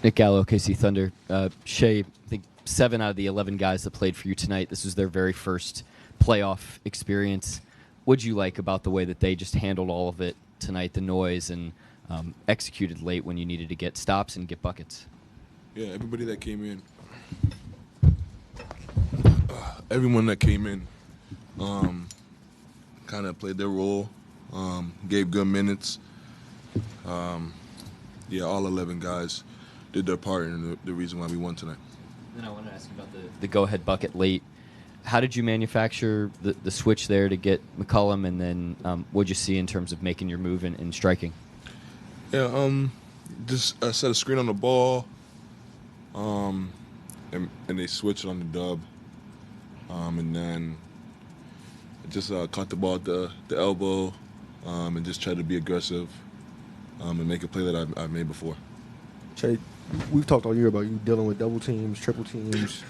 Nick Gallo, KC Thunder. Shai, I think 7 out of the 11 guys that played for you tonight, this was their very first playoff experience. What'd you like about the way that they just handled all of it tonight, the noise, and executed late when you needed to get stops and get buckets? Yeah, everybody that came in, everyone that came in kind of played their role, gave good minutes. Yeah, all 11 guys did their part in the reason why we won tonight. Then I want to ask you about the go-ahead bucket late. How did you manufacture the switch there to get McCollum, and then what'd you see in terms of making your move and striking? Yeah, just I set a screen on the ball, and they switched on the dub, and then just caught the ball at the elbow, and just tried to be aggressive, and make a play that I've made before. Shai, we've talked all year about you dealing with double teams, triple teams,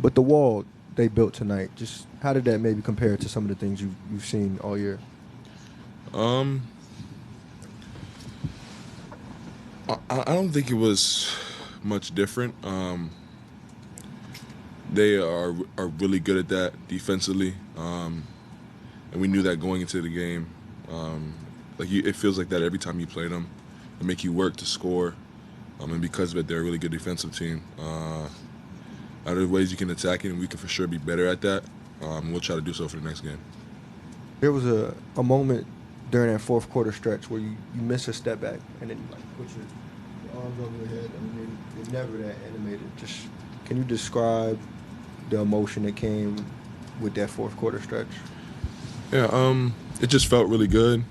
but the wall they built tonight, just how did that maybe compare to some of the things you've seen all year? I don't think it was much different. They are really good at that defensively, and we knew that going into the game. It feels like that every time you play them. They make you work to score, and because of it, they're a really good defensive team. There are ways you can attack it, and we can for sure be better at that. We'll try to do so for the next game. There was a moment during that fourth quarter stretch where you missed a step back and then you put your arms over your head. I mean, you're never that animated. Just can you describe the emotion that came with that fourth quarter stretch? Yeah, it just felt really good.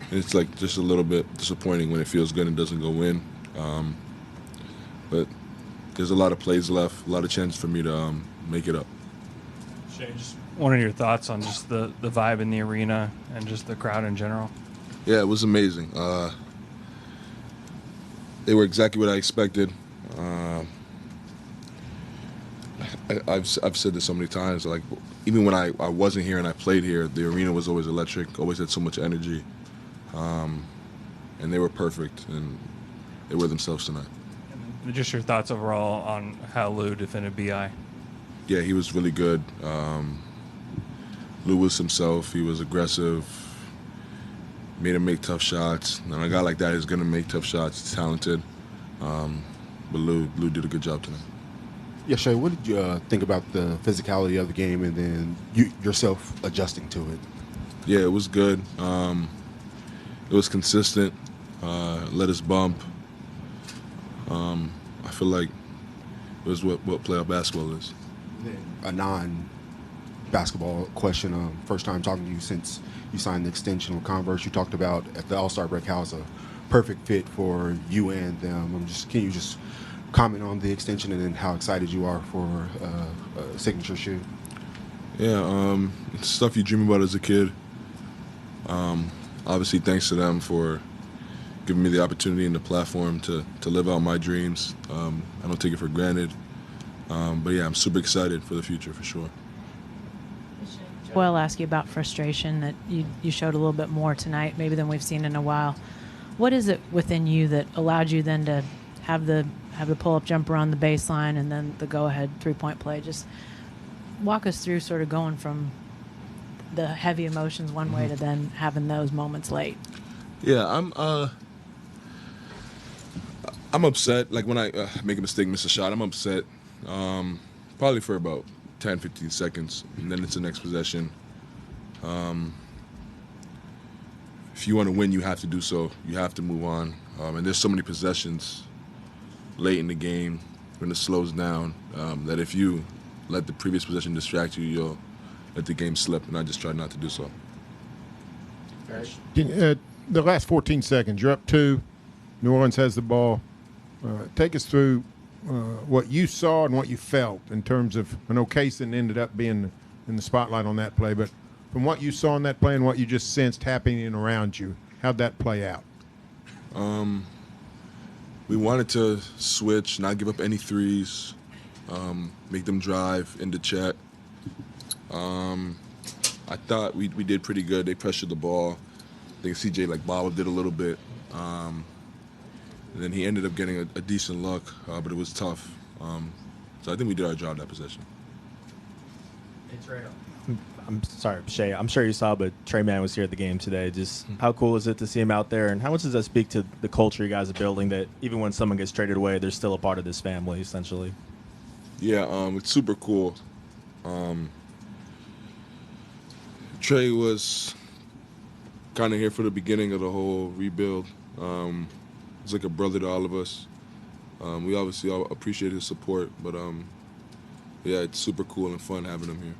It's like just a little bit disappointing when it feels good and doesn't go in. But there's a lot of plays left, a lot of chance for me to make it up. Shai, just what are your thoughts on just the vibe in the arena and just the crowd in general? Yeah, it was amazing. They were exactly what I expected. I've said this so many times. Like, even when I wasn't here and I played here, the arena was always electric. Always had so much energy, and they were perfect, and they were themselves tonight. And just your thoughts overall on how Lou defended Bi. Yeah, he was really good. Lou was himself. He was aggressive. Made him make tough shots. And a guy like that is going to make tough shots. He's talented. But Lou did a good job tonight. Yeah, Shai, what did you think about the physicality of the game and then yourself adjusting to it? Yeah, it was good. It was consistent. Let us bump. I feel like it was what playoff basketball is. A non-basketball question. First time talking to you since you signed the extension with Converse. You talked about at the All-Star break how it's a perfect fit for you and them. Can you just comment on the extension and then how excited you are for a signature shoe? Yeah, it's stuff you dream about as a kid. Obviously, thanks to them for giving me the opportunity and the platform to live out my dreams. I don't take it for granted. But yeah, I'm super excited for the future for sure. Well, I'll ask you about frustration that you showed a little bit more tonight, maybe than we've seen in a while. What is it within you that allowed you then to have the pull-up jumper on the baseline and then the go-ahead three-point play? Just walk us through sort of going from the heavy emotions one way to then having those moments late. Yeah, I'm upset. Like when I make a mistake, miss a shot, I'm upset. Probably for about 10, 15 seconds, and then it's the next possession. If you want to win, you have to do so. You have to move on. And there's so many possessions late in the game when it slows down that if you let the previous possession distract you, you'll let the game slip, and I just try not to do so. The last 14 seconds, you're up 2. New Orleans has the ball. Take us through what you saw and what you felt in terms of, I know Kaysen ended up being in the spotlight on that play, but from what you saw in that play and what you just sensed happening around you, how'd that play out? We wanted to switch, not give up any threes, make them drive into check. I thought we did pretty good. They pressured the ball. I think CJ bobbled it a little bit. And then he ended up getting a decent look, but it was tough. So I think we did our job that possession. I'm sorry, Shai. I'm sure you saw, but Trey Mann was here at the game today. Just how cool is it to see him out there, and how much does that speak to the culture you guys are building? That even when someone gets traded away, they're still a part of this family, essentially. Yeah, it's super cool. Trey was kind of here for the beginning of the whole rebuild. He's like a brother to all of us. We obviously all appreciate his support, but yeah, it's super cool and fun having him here.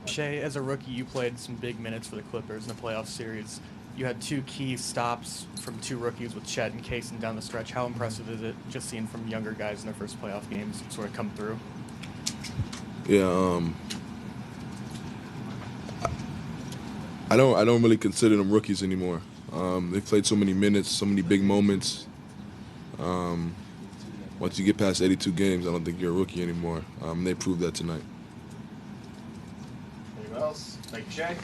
Shai, as a rookie, you played some big minutes for the Clippers in the playoff series. You had 2 key stops from 2 rookies with Chet and Kaysen down the stretch. How impressive is it just seeing from younger guys in their first playoff games sort of come through? Yeah, I don't really consider them rookies anymore. They've played so many minutes, so many big moments. Once you get past 82 games, I don't think you're a rookie anymore. They proved that tonight. Anyone else? Thank you, Shai.